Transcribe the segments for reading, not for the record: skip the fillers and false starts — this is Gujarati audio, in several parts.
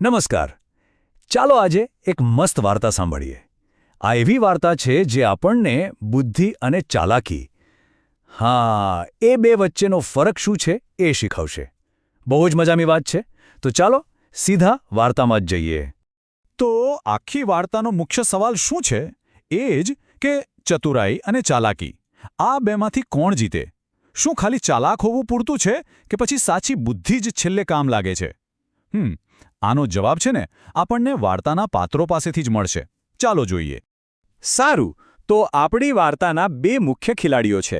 નમસ્કાર. ચાલો આજે એક મસ્ત વાર્તા સાંભળીએ. આ એવી વાર્તા છે જે આપણને બુદ્ધિ અને ચાલાકી, એ બે વચ્ચેનો ફરક શું છે એ શીખવશે. બહુ જ મજાની વાત છે. તો ચાલો સીધા વાર્તામાં જ જઈએ. તો આખી વાર્તાનો મુખ્ય સવાલ શું છે? એ જ કે ચતુરાઈ અને ચાલાકી, આ બેમાંથી કોણ જીતે? શું ખાલી ચાલાક હોવું પૂરતું છે કે પછી સાચી બુદ્ધિ જ છેલ્લે કામ લાગે છે? આનો જવાબ છે ને આપણને વાર્તાના પાત્રો પાસેથી જ મળશે. ચાલો જોઈએ. સારું, તો આપણી વાર્તાના બે મુખ્ય ખેલાડીઓ છે,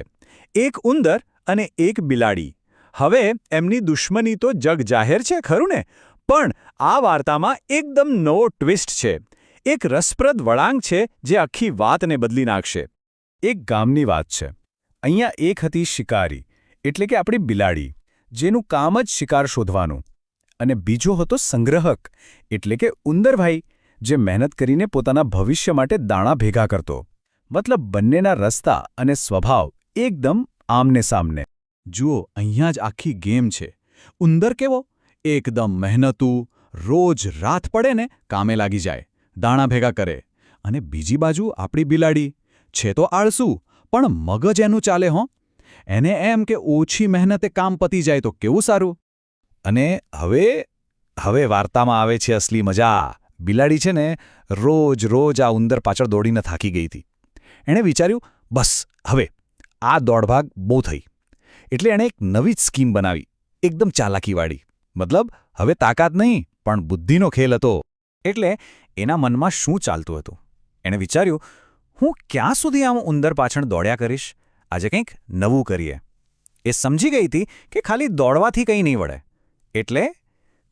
એક ઉંદર અને એક બિલાડી. હવે એમની દુશ્મની તો જગ જાહેર છે, ખરું ને? પણ આ વાર્તામાં એકદમ નવો ટ્વિસ્ટ છે. એક રસપ્રદ વળાંક છે જે આખી વાતને બદલી નાખશે. એક ગામની વાત છે. અહીંયા એક હતી શિકારી, એટલે કે આપણી બિલાડી, જેનું કામ જ શિકાર શોધવાનું. અને બીજો હતો સંગ્રહક, એટલે કે ઉંદરભાઈ, જે મહેનત કરીને પોતાના ભવિષ્ય માટે દાણા ભેગા કરતો. મતલબ બંનેના રસ્તા અને સ્વભાવ એકદમ આમને સામને. જુઓ, અહીંયા જ આખી ગેમ છે. ઉંદર કેવો? એકદમ મહેનતુ, રોજ રાત પડે ને કામે લાગી જાય, દાણા ભેગા કરે. અને બીજી બાજુ આપણી બિલાડી છે તો આળસુ, પણ મગજ એનું ચાલે હો. એને એમ કે ઓછી મહેનતે કામ પતી જાય તો કેવું સારું. અને હવે વાર્તામાં આવે છે અસલી મજા. બિલાડી છે ને રોજ આ ઉંદર પાછળ દોડીને થાકી ગઈ હતી. એણે વિચાર્યું, બસ હવે આ દોડભાગ બહુ થઈ. એટલે એણે એક નવી જ સ્કીમ બનાવી, એકદમ ચાલાકીવાળી. મતલબ હવે તાકાત નહીં, પણ બુદ્ધિનો ખેલ હતો. એટલે એના મનમાં શું ચાલતું હતું? એણે વિચાર્યું, હું ક્યાં સુધી આમ ઉંદર પાછળ દોડ્યા કરીશ? આજે કંઈક નવું કરીએ. એ સમજી ગઈ હતી કે ખાલી દોડવાથી કંઈ નહીં વળે. એટલે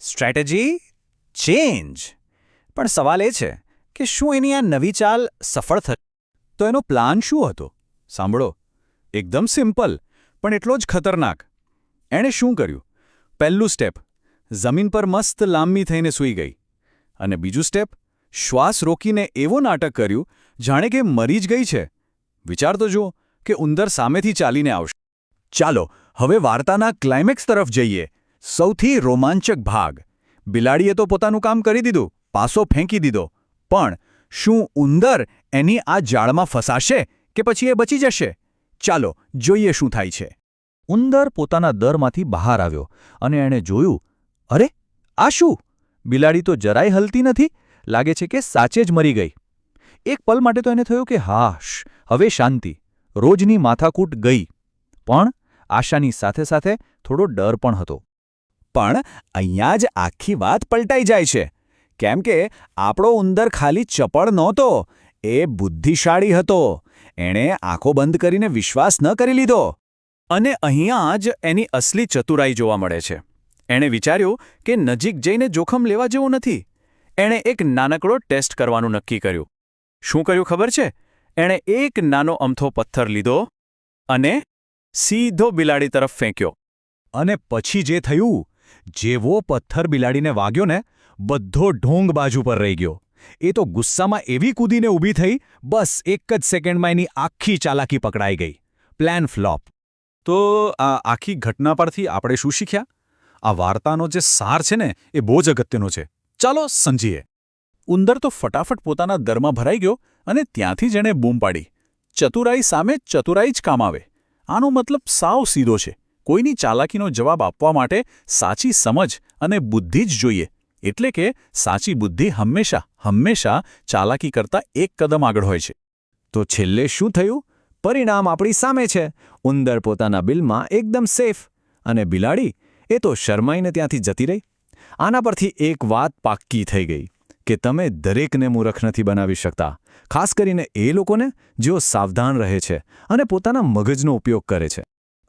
સ્ટ્રેટેજી ચેન્જ. પણ સવાલ એ છે કે શું એની આ નવી ચાલ સફળ થશે? તો એનો પ્લાન શું હતો? સાંભળો. એકદમ સિમ્પલ, પણ એટલો જ ખતરનાક. એણે શું કર્યું? પહેલું સ્ટેપ, જમીન પર મસ્ત લાંબી થઈને સૂઈ ગઈ. અને બીજું સ્ટેપ, શ્વાસ રોકીને એવું નાટક કર્યું જાણે કે મરી જ ગઈ છે. વિચાર તો જુઓ કે ઉંદર સામેથી ચાલીને આવશે. ચાલો હવે વાર્તાના ક્લાઇમેક્સ તરફ જઈએ. સૌથી રોમાંચક ભાગ. બિલાડીએ તો પોતાનું કામ કરી દીધું, પાસો ફેંકી દીધો. પણ શું ઉંદર એની આ જાળમાં ફસાશે કે પછી એ બચી જશે? ચાલો જોઈએ શું થાય છે. ઉંદર પોતાના દરમાંથી બહાર આવ્યો અને એણે જોયું, અરે આ શું? બિલાડી તો જરાય હલતી નથી. લાગે છે કે સાચે જ મરી ગઈ. એક પલ માટે તો એને થયું કે હાશ, હવે શાંતિ. રોજની માથાકૂટ ગઈ. પણ આશાની સાથે સાથે થોડો ડર પણ હતો. પણ અહીંયા જ આખી વાત પલટાઈ જાય છે. કેમ કે આપણો ઉંદર ખાલી ચપળ નહોતો, એ બુદ્ધિશાળી હતો. એણે આંખો બંધ કરીને વિશ્વાસ ન કરી લીધો. અને અહીંયા જ એની અસલી ચતુરાઈ જોવા મળે છે. એણે વિચાર્યું કે નજીક જઈને જોખમ લેવા જેવું નથી. એણે એક નાનકડો ટેસ્ટ કરવાનું નક્કી કર્યું. શું કર્યું ખબર છે? એણે એક નાનો અમથો પથ્થર લીધો અને સીધો બિલાડી તરફ ફેંક્યો. અને પછી જે થયું, જેવો પથ્થર બિલાડીને વાગ્યો ને, બધો ઢોંગ બાજુ પર રહી ગયો. એ તો ગુસ્સામાં એવી કૂદીને ઊભી થઈ, બસ એક જ સેકન્ડમાં એની આખી ચાલાકી પકડાઈ ગઈ. Plan flop. તો આ આખી ઘટના પરથી આપણે શું શીખ્યા? આ વાર્તાનો જે સાર છે ને એ બહુ જ અગત્યનો છે. ચાલો સમજીએ. ઉંદર તો ફટાફટ પોતાના દરમાં ભરાઈ ગયો અને ત્યાંથી જ એણે બૂમ પાડી, ચતુરાઈ સામે ચતુરાઈ જ કામ આવે. આનો મતલબ સાવ સીધો છે. કોઈની ચાલાકીનો જવાબ આપવા માટે સાચી સમજ અને બુદ્ધિ જ જોઈએ. એટલે કે સાચી બુદ્ધિ હંમેશા ચાલાકી કરતાં એક કદમ આગળ હોય છે. તો છેલ્લે શું થયું? પરિણામ આપણી સામે છે. ઉંદર પોતાના બિલમાં એકદમ સેફ, અને બિલાડી એ તો શરમાઈને ત્યાંથી જતી રહી. આના પરથી એક વાત પાક્કી થઈ ગઈ કે તમે દરેકને મૂર્ખ નથી બનાવી શકતા. ખાસ કરીને એ લોકોને જેઓ સાવધાન રહે છે અને પોતાના મગજનો ઉપયોગ કરે છે.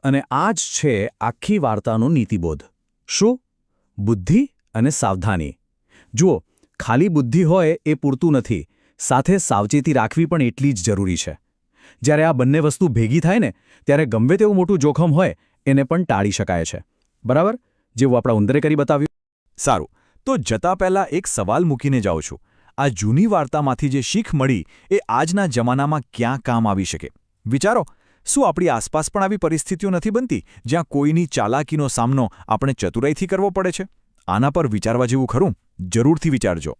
અને આ જ છે આખી વાર્તાનો નીતિબોધ. શું? બુદ્ધિ અને સાવધાની. જુઓ, ખાલી બુદ્ધિ હોય એ પૂરતું નથી, સાથે સાવચેતી રાખવી પણ એટલી જ જરૂરી છે. જ્યારે આ બંને વસ્તુ ભેગી થાય ને, ત્યારે ગમે તેવું મોટું જોખમ હોય એને પણ ટાળી શકાય છે. બરાબર? જેવું આપણા ઉંદરે કરી બતાવ્યું. સારું, તો જતા પહેલાં એક સવાલ મૂકીને જાઉં છું. આ જૂની વાર્તામાંથી જે શીખ મળી એ આજના જમાનામાં ક્યાં કામ આવી શકે? વિચારો. શું આપણી આસપાસ પણ આવી પરિસ્થિતિઓ નથી બનતી જ્યાં કોઈની ચાલાકીનો સામનો આપણે ચતુરાઈથી કરવો પડે છે? આના પર વિચારવા જેવું ખરું. જરૂરથી વિચારજો.